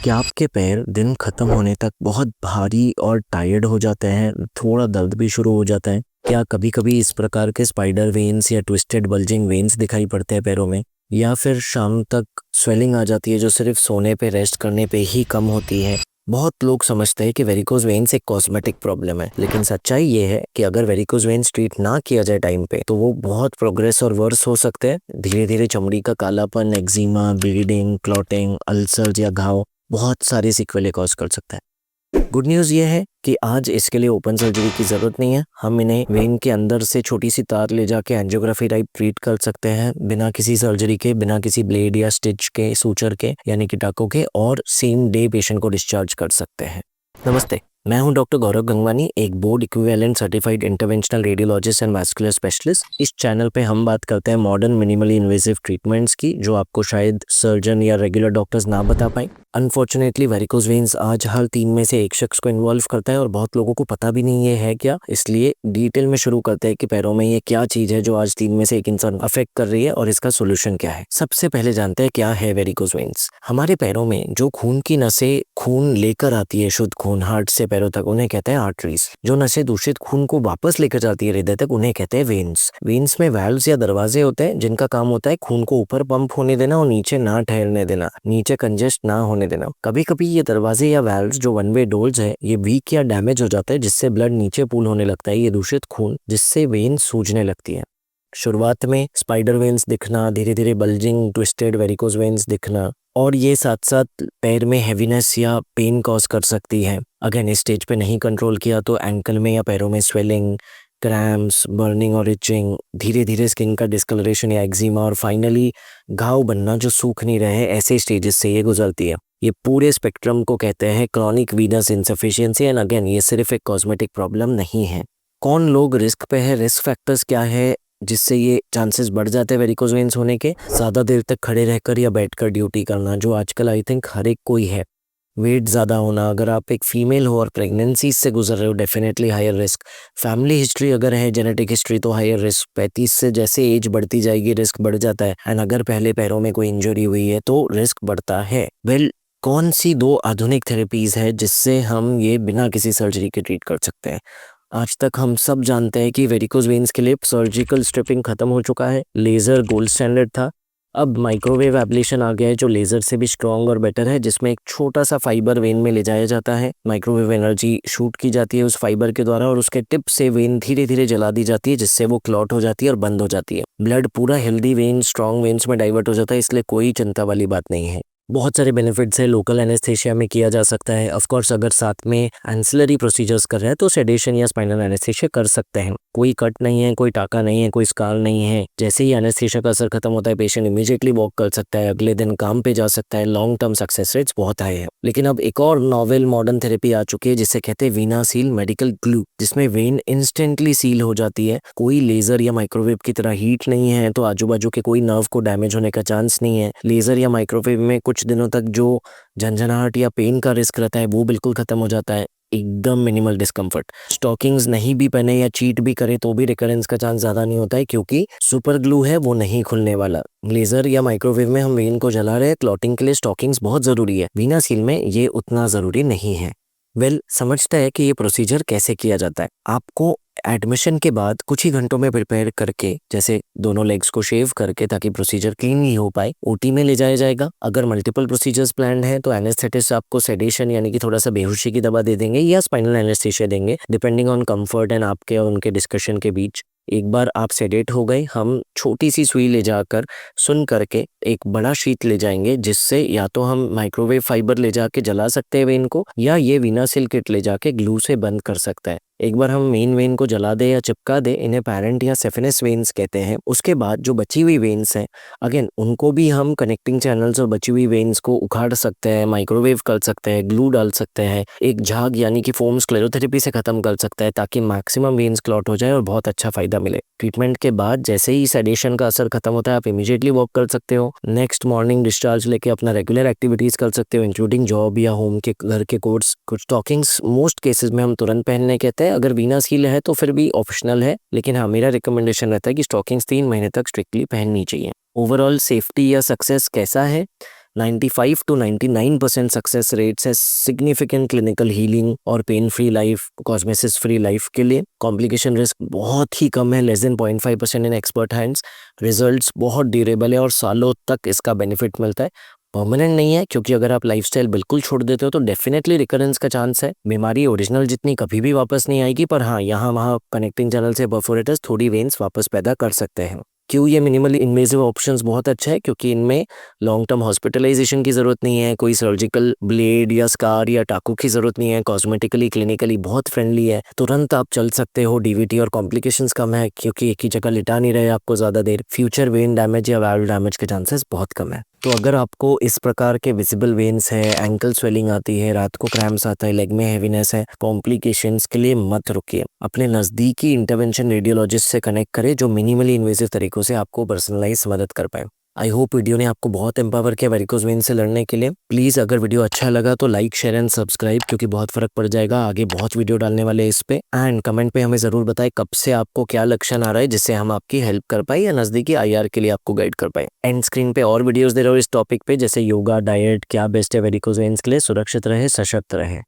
क्या आपके पैर दिन खत्म होने तक बहुत भारी और टायर्ड हो जाते हैं, थोड़ा दर्द भी शुरू हो जाता है? क्या कभी-कभी इस प्रकार के स्पाइडर वेन्स या ट्विस्टेड बल्जिंग वेन्स दिखाई पड़ते हैं पैरों में? या फिर शाम तक स्वेलिंग आ जाती है जो सिर्फ सोने पे रेस्ट करने पे ही कम होती है? बहुत लोग समझते हैं कि वेरिकोज वेन्स एक कॉस्मेटिक प्रॉब्लम है, लेकिन सच्चाई ये है कि अगर वेरिकोज वेन्स ट्रीट ना किया जाए टाइम पे तो वो बहुत प्रोग्रेस और वर्स हो सकते हैं। धीरे धीरे चमड़ी का कालापन, एक्जिमा, ब्लीडिंग, क्लॉटिंग, अल्सर या घाव बहुत सारी सिक्वेलें कॉज कर सकता है। गुड न्यूज़ ये है कि आज इसके लिए ओपन सर्जरी की ज़रूरत नहीं है। हम इन्हें वेन के अंदर से छोटी सी तार ले जाके एंजियोग्राफी टाइप ट्रीट कर सकते हैं, बिना किसी सर्जरी के, बिना किसी ब्लेड या स्टिच के, सूचर के यानी कि टाकों के, और सेम डे पेशेंट को डिस्चार्ज कर सकते हैं। नमस्ते, मैं हूं डॉक्टर गौरव गंगवानी, एक board equivalent certified interventional radiologist and vascular specialist. इस चैनल पे हम बात करते हैं मॉडर्न मिनिमली इन्वेसिव ट्रीटमेंट्स की, जो आपको शायद सर्जन या रेगुलर डॉक्टर्स ना बता पाए। अनफॉर्चुनेटली वेरिकोज वेन्स आज हर 3 में से एक शख्स को इन्वॉल्व करता है और बहुत लोगों को पता भी नहीं है क्या। इसलिए डिटेल में शुरू करते हैं कि पैरों में ये क्या चीज़ है जो आज 3 में से एक इंसान अफेक्ट कर रही है और इसका सोल्यूशन क्या है। सबसे पहले जानते हैं क्या है वेरिकोज वेन्स। हमारे पैरों में जो खून की नसें खून लेकर आती है, शुद्ध खून हार्ट से पैरों तक, उन्हें कहते हैं आर्टरीज। जो नसें दूषित खून को वापस लेकर जाती है हृदय तक, उन्हें कहते हैं वेन्स। वेन्स में वाल्व्स या दरवाजे होते हैं जिनका काम होता है खून को ऊपर पंप होने देना और नीचे ना ठहरने देना, नीचे कंजेस्ट ना होने देना। कभी कभी ये दरवाजे या वाल्व्स जो वन वे डोर्स है, ये वीक या डैमेज हो जाते हैं, जिससे ब्लड नीचे पूल होने लगता है, ये दूषित खून, जिससे वेन सूजने लगती है। शुरुआत में स्पाइडर वेन्स दिखना, धीरे धीरे बल्जिंग ट्विस्टेड वेरिकोज वेन्स दिखना, और ये साथ साथ पैर में हैवीनेस या पेन कॉज कर सकती है। अगर इस स्टेज पे नहीं कंट्रोल किया तो एंकल में या पैरों में स्वेलिंग, क्रैम्प्स, बर्निंग और इचिंग, धीरे धीरे स्किन का डिस्कलरेशन या एक्जिमा, और फाइनली घाव बनना जो सूख नहीं रहे, ऐसे स्टेजेस से ये गुजरती है। ये पूरे स्पेक्ट्रम को कहते हैं chronic Venus insufficiency. And again, ये सिर्फ एक कॉस्मेटिक प्रॉब्लम नहीं है। कौन लोग रिस्क पे है, रिस्क फैक्टर्स क्या है जिससे ये चांसेस बढ़ जाते हैं वेरिकोज वेन्स होने के? ज़्यादा देर तक खड़े रहकर या बैठकर ड्यूटी करना, जो आजकल आई थिंक हर एक कोई है। वेट ज़्यादा होना, अगर आप एक फीमेल हो और प्रेगनेंसी से गुजर रहे हो, definitely higher risk. Family history अगर है, जेनेटिक हिस्ट्री, तो हायर रिस्क। 35 से जैसे एज बढ़ती जाएगी रिस्क बढ़ जाता है। एंड अगर पहले पैरों में कोई इंजरी हुई है तो रिस्क बढ़ता है। वेल, कौन सी 2 आधुनिक थेरेपीज़ है जिससे हम ये बिना किसी सर्जरी के ट्रीट कर सकते हैं? आज तक हम सब जानते हैं कि वेरिकोज वेन्स के लिए सर्जिकल स्ट्रिपिंग खत्म हो चुका है, लेज़र गोल्ड स्टैंडर्ड था। अब माइक्रोवेव एब्लेशन आ गया है जो लेज़र से भी स्ट्रॉन्ग और बेटर है, जिसमें एक छोटा सा फाइबर वेन में ले जाया जाता है। माइक्रोवेव एनर्जी शूट की जाती है उस फाइबर के द्वारा, और उसके टिप से वेन धीरे धीरे जला दी जाती है, जिससे वो क्लॉट हो जाती है और बंद हो जाती है। ब्लड पूरा हेल्दी वेन, स्ट्रॉन्ग वेन्स में डाइवर्ट हो जाता है, इसलिए कोई चिंता वाली बात नहीं है। बहुत सारे बेनिफिट्स है। लोकल एनेस्थेशिया में किया जा सकता है। ऑफ कोर्स अगर साथ में एंसिलरी प्रोसीजर्स कर रहे हैं तो सेडेशन या स्पाइनल एनेस्थेशिया कर सकते हैं। कोई कट नहीं है, कोई टाका नहीं है, कोई स्कार नहीं है। जैसे ही एनेस्थेशिया का असर खत्म होता है, पेशेंट इमीडिएटली वॉक कर सकता है, अगले दिन काम पे जा सकता है। लॉन्ग टर्म सक्सेस रेट्स बहुत हाई है। लेकिन अब एक और नॉवेल मॉडर्न थेरेपी आ चुकी है जिसे कहते हैं वीना सील मेडिकल ग्लू, जिसमें वेन इंस्टेंटली सील हो जाती है। कोई लेजर या माइक्रोवेव की तरह हीट नहीं है, तो आजू बाजू के कोई नर्व को डैमेज होने का चांस नहीं है। लेजर या माइक्रोवेव में कुछ दिनों तक जो झंझनाहट या पेन का रिस्क रहता है वो बिल्कुल खत्म हो जाता है। एकदम मिनिमल डिस्कम्फर्ट। स्टॉकिंग्स नहीं भी पहने या चीट भी करे तो भी रिकरेंस का चांस ज़्यादा नहीं होता है, क्योंकि सुपर ग्लू है, वो नहीं खुलने वाला। लेजर या माइक्रोवेव में हम वेन को जला रहे हैं, क्लॉटिंग के लिए स्टॉकिंग्स बहुत ज़रूरी है। वीना सील में ये उतना ज़रूरी नहीं है। समझते हैं कि ये प्रोसीजर कैसे किया जाता है। आपको एडमिशन के बाद कुछ ही घंटों में प्रिपेयर करके, जैसे दोनों लेग्स को शेव करके ताकि प्रोसीजर क्लीनली हो पाए, ओटी में ले जाया जाएगा। अगर मल्टीपल प्रोसीजर्स प्लान्ड है तो एनेस्थेटिस्ट आपको सेडेशन यानी कि थोड़ा सा बेहोशी की दवा दे देंगे या स्पाइनल एनेस्थेशिया देंगे, डिपेंडिंग ऑन कंफर्ट एंड आपके और उनके डिस्कशन के बीच। एक बार आप सेडेट हो गए, हम छोटी सी सुई ले जाकर सुन करके एक बड़ा शीट ले जाएंगे, जिससे या तो हम माइक्रोवेव फाइबर ले जाके जला सकते हैं वेन को, या ये वीना सील किट ले जाके ग्लू से बंद कर सकता है। एक बार हम मेन वेन को जला दे या चिपका दे, इन्हें पैरेंट या सेफिनस वेन्स कहते हैं। उसके बाद जो बची हुई वेन्स हैं, अगेन उनको भी हम कनेक्टिंग चैनल्स और बची हुई वेन्स को उखाड़ सकते हैं, माइक्रोवेव कर सकते हैं, ग्लू डाल सकते हैं, एक झाग यानी कि फोम स्क्लेरोथेरेपी से खत्म कर सकता है, ताकि मैक्सिमम वेन्स क्लॉट हो जाए और बहुत अच्छा फायदा मिले। ट्रीटमेंट के बाद जैसे ही सेडेशन का असर खत्म होता है, आप इमीडिएटली वॉक कर सकते हो। नेक्स्ट मॉर्निंग डिस्चार्ज लेके अपना रेगुलर एक्टिविटीज कर सकते हो, इंक्लूडिंग जॉब या होम के घर के कोर्स। कुछ स्टॉकिंग्स मोस्ट केसेस में हम तुरंत पहनने कहते हैं। अगर वीना सील है तो फिर भी ऑप्शनल है, लेकिन हाँ, मेरा रिकमेंडेशन रहता है कि स्टॉकिंग्स 3 महीने तक स्ट्रिक्टली पहननी चाहिए। ओवरऑल सेफ्टी या सक्सेस कैसा है? 95 to 99% सक्सेस रेट्स है, सिग्निफिकेंट क्लिनिकल हीलिंग और pain free life, कॉस्मेसिस free life के लिए। कॉम्प्लिकेशन रिस्क बहुत ही कम है, लेस देन 0.5% इन एक्सपर्ट हैंड्स। रिजल्ट्स बहुत ड्यूरेबल है और सालों तक इसका बेनिफिट मिलता है। परमानेंट नहीं है, क्योंकि अगर आप लाइफस्टाइल बिल्कुल छोड़ देते हो तो डेफिनेटली रिकरेंस का चांस है। बीमारी ओरिजिनल जितनी कभी भी वापस नहीं आएगी, पर हाँ, यहाँ वहाँ कनेक्टिंग चैनल से परफोरेटर्स थोड़ी वेन्स वापस पैदा कर सकते हैं। क्यों ये मिनिमली इन्वेजिव ऑप्शंस बहुत अच्छा है? क्योंकि इनमें लॉन्ग टर्म हॉस्पिटलाइजेशन की ज़रूरत नहीं है, कोई सर्जिकल ब्लेड या स्कार या टाकू की ज़रूरत नहीं है, कॉस्मेटिकली क्लिनिकली बहुत फ्रेंडली है, तुरंत आप चल सकते हो, डीवीटी और कॉम्प्लिकेशंस कम है क्योंकि एक ही जगह लिटा नहीं रहे आपको ज़्यादा देर, फ्यूचर वेन डैमेज या वाल्व डैमेज के चांसेस बहुत कम है। तो अगर आपको इस प्रकार के विजिबल वेन्स है, एंकल स्वेलिंग आती है, रात को क्रैम्प्स आता है, लेग में हैवीनेस है, कॉम्प्लिकेशंस के लिए मत रुकिए, अपने नज़दीकी इंटरवेंशन रेडियोलॉजिस्ट से कनेक्ट करें जो मिनिमली इन्वेसिव तरीकों से आपको पर्सनलाइज मदद कर पाए। आई होप वीडियो ने आपको बहुत एम्पावर किया वेरिकोज वेन से लड़ने के लिए। प्लीज़ अगर वीडियो अच्छा लगा तो लाइक, शेयर एंड सब्सक्राइब, क्योंकि बहुत फ़र्क पड़ जाएगा, आगे बहुत वीडियो डालने वाले हैं इस पे। एंड कमेंट पे हमें ज़रूर बताएं कब से आपको क्या लक्षण आ रहा है, जिससे हम आपकी हेल्प कर पाए या नज़दीकी IR के लिए आपको गाइड कर पाए। एंड स्क्रीन पे और वीडियोज़ दे रहे हो इस टॉपिक पे, जैसे योगा, डाइट, क्या बेस्ट है वेरिकोज वेन्स के लिए। सुरक्षित रहे, सशक्त रहे।